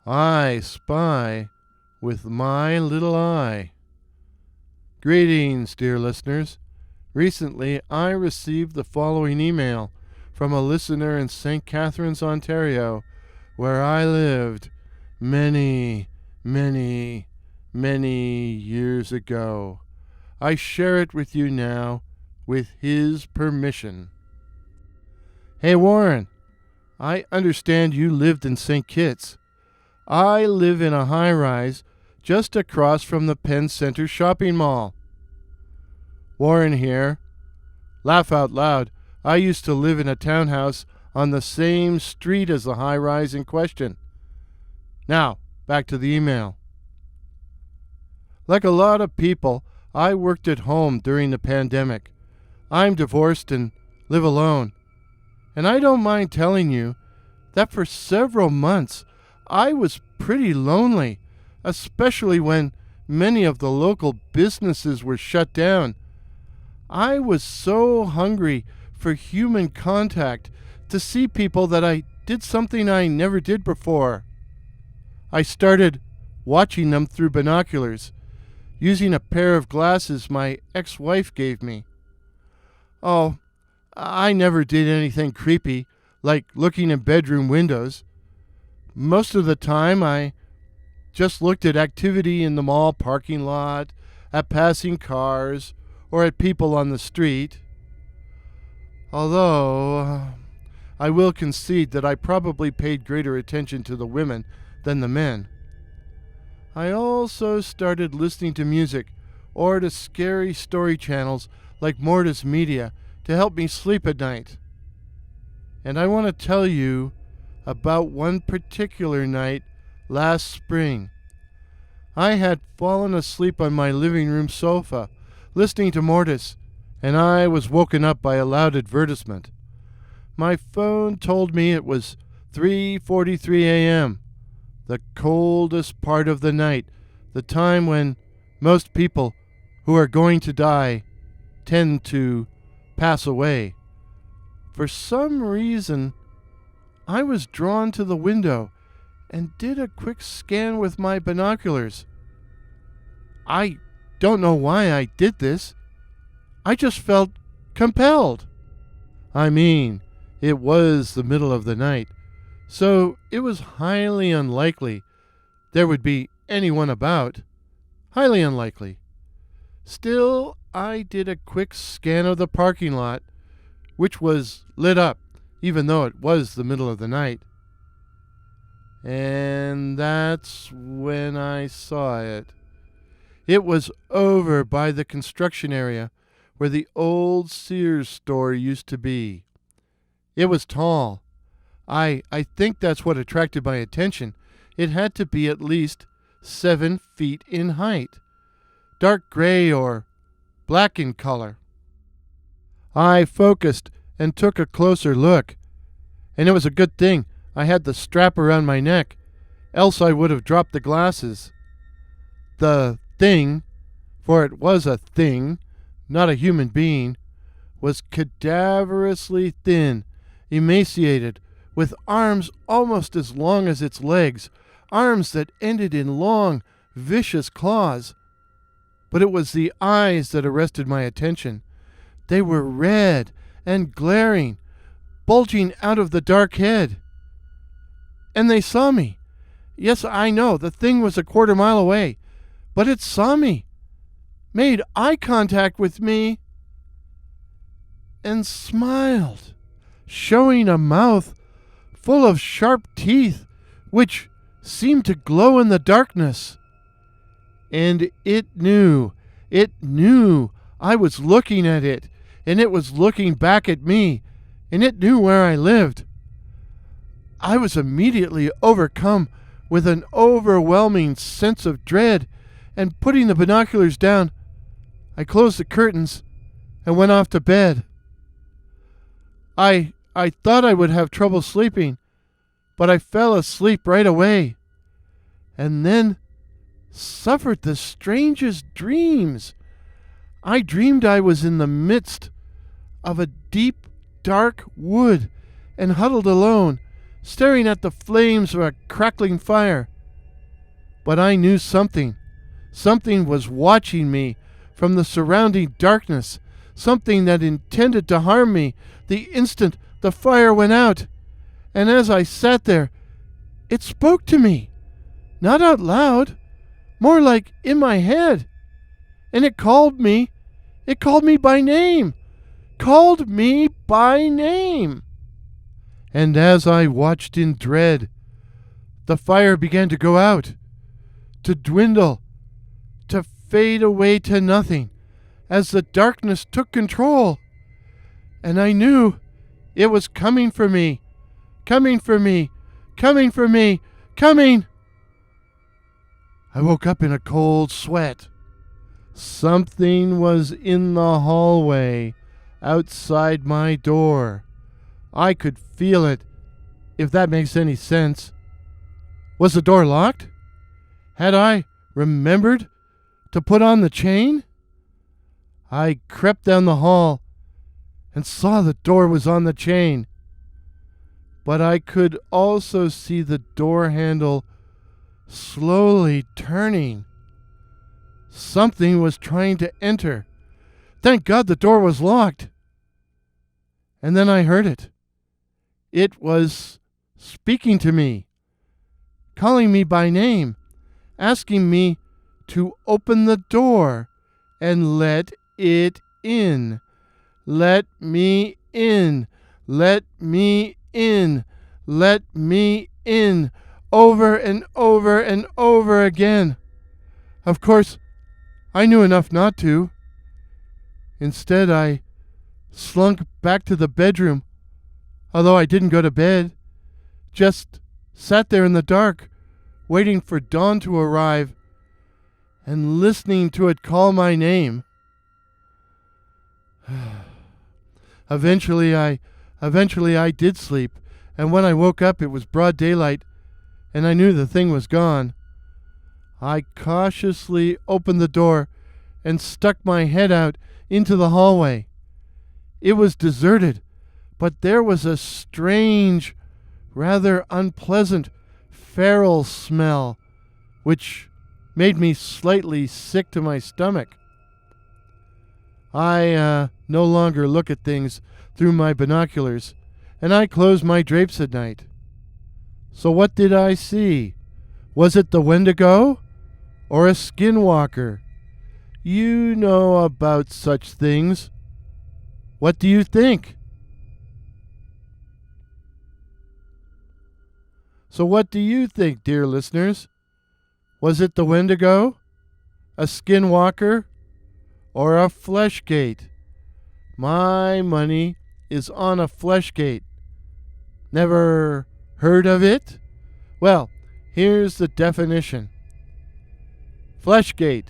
I spy with my little eye. Greetings, dear listeners. Recently, I received the following email from a listener in St. Catharines, Ontario, where I lived many, many, many years ago. I share it with you now with his permission. Hey, Warren, I understand you lived in St. Kitts. I live in a high-rise just across from the Penn Center shopping mall. Warren here. Laugh out loud. I used to live in a townhouse on the same street as the high-rise in question. Now, back to the email. Like a lot of people, I worked at home during the pandemic. I'm divorced and live alone. And I don't mind telling you that for several months I was pretty lonely, especially when many of the local businesses were shut down. I was so hungry for human contact, to see people, that I did something I never did before. I started watching them through binoculars, using a pair of glasses my ex-wife gave me. Oh, I never did anything creepy, like looking in bedroom windows. Most of the time, I just looked at activity in the mall parking lot, at passing cars, or at people on the street. Although, I will concede that I probably paid greater attention to the women than the men. I also started listening to music or to scary story channels like Mortis Media to help me sleep at night. And I want to tell you about one particular night last spring. I had fallen asleep on my living room sofa, listening to Mortis, and I was woken up by a loud advertisement. My phone told me it was 3:43 a.m., the coldest part of the night, the time when most people who are going to die tend to pass away. For some reason, I was drawn to the window and did a quick scan with my binoculars. I don't know why I did this. I just felt compelled. I mean, it was the middle of the night, so it was highly unlikely there would be anyone about. Highly unlikely. Still, I did a quick scan of the parking lot, which was lit up, even though it was the middle of the night. And that's when I saw it. It was over by the construction area where the old Sears store used to be. It was tall. I think that's what attracted my attention. It had to be at least 7 feet in height, dark gray or black in color. I focused and took a closer look, and it was a good thing I had the strap around my neck, else I would have dropped the glasses. The thing, for it was a thing, not a human being, was cadaverously thin, emaciated, with arms almost as long as its legs, arms that ended in long, vicious claws. But it was the eyes that arrested my attention. They were red and glaring, bulging out of the dark head. And they saw me. Yes, I know, the thing was a quarter mile away, but it saw me, made eye contact with me, and smiled, showing a mouth full of sharp teeth which seemed to glow in the darkness. And it knew I was looking at it, and it was looking back at me, and it knew where I lived. I was immediately overcome with an overwhelming sense of dread, and putting the binoculars down, I closed the curtains and went off to bed. I thought I would have trouble sleeping, but I fell asleep right away, and then suffered the strangest dreams. I dreamed I was in the midst of a deep, dark wood and huddled alone, staring at the flames of a crackling fire. But I knew something was watching me from the surrounding darkness, something that intended to harm me the instant the fire went out. And as I sat there, it spoke to me, not out loud, more like in my head. And it called me by name, called me by name. And as I watched in dread, the fire began to go out, to dwindle, to fade away to nothing, as the darkness took control. And I knew it was coming for me, coming for me, coming for me, coming. I woke up in a cold sweat. Something was in the hallway outside my door. I could feel it, if that makes any sense. Was the door locked? Had I remembered to put on the chain? I crept down the hall and saw the door was on the chain. But I could also see the door handle slowly turning. Something was trying to enter. Thank God the door was locked. And then I heard it. It was speaking to me, calling me by name, asking me to open the door and let it in. Let me in. Let me in. Let me in. Over and over and over again. Of course, I knew enough not to. Instead, I slunk back to the bedroom, although I didn't go to bed. Just sat there in the dark, waiting for dawn to arrive and listening to it call my name. Eventually I did sleep, and when I woke up it was broad daylight, and I knew the thing was gone. I cautiously opened the door and stuck my head out into the hallway. It was deserted, but there was a strange, rather unpleasant, feral smell, which made me slightly sick to my stomach. I no longer look at things through my binoculars, and I close my drapes at night. So what did I see? Was it the Wendigo or a skinwalker? You know about such things. What do you think? So what do you think, dear listeners? Was it the Wendigo, a skinwalker, or a fleshgate? My money is on a fleshgate. Never heard of it? Well, here's the definition. Fleshgate,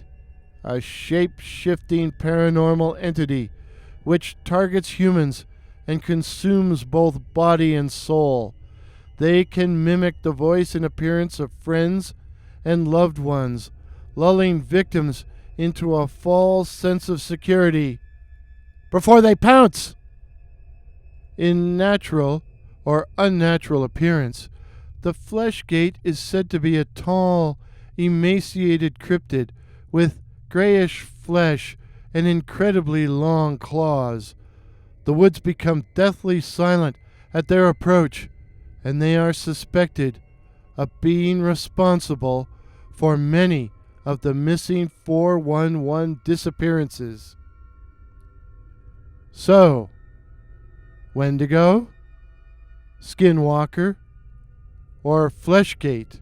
a shape-shifting paranormal entity which targets humans and consumes both body and soul. They can mimic the voice and appearance of friends and loved ones, lulling victims into a false sense of security before they pounce. In natural or unnatural appearance, the fleshgate is said to be a tall, emaciated cryptid with grayish flesh and incredibly long claws. The woods become deathly silent at their approach, and they are suspected of being responsible for many of the missing 411 disappearances. So, Wendigo, Skinwalker, or Fleshgate?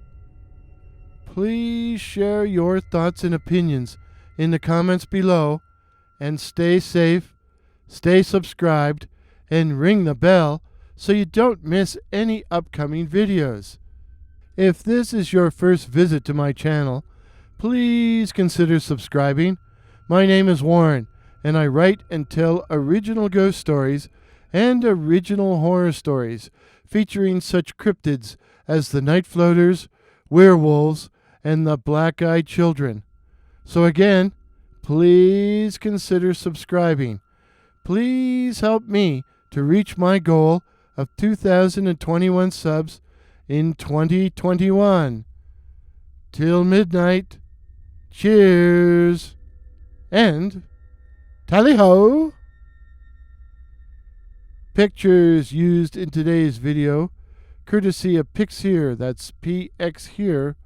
Please share your thoughts and opinions in the comments below, and stay safe, stay subscribed, and ring the bell so you don't miss any upcoming videos. If this is your first visit to my channel, please consider subscribing. My name is Warren, and I write and tell original ghost stories and original horror stories featuring such cryptids as the Night Floaters, werewolves, and the Black-Eyed Children. So again, please consider subscribing. Please help me to reach my goal of 2,021 subs in 2021. till midnight. Cheers. And tally-ho. Pictures used in today's video, courtesy of Pixhere, that's PX here,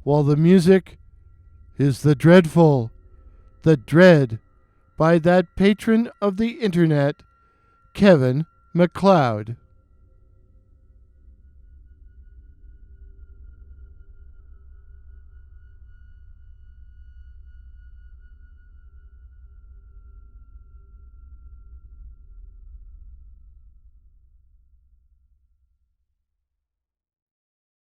while the music is The Dreadful, The Dread, by that patron of the internet, Kevin MacLeod.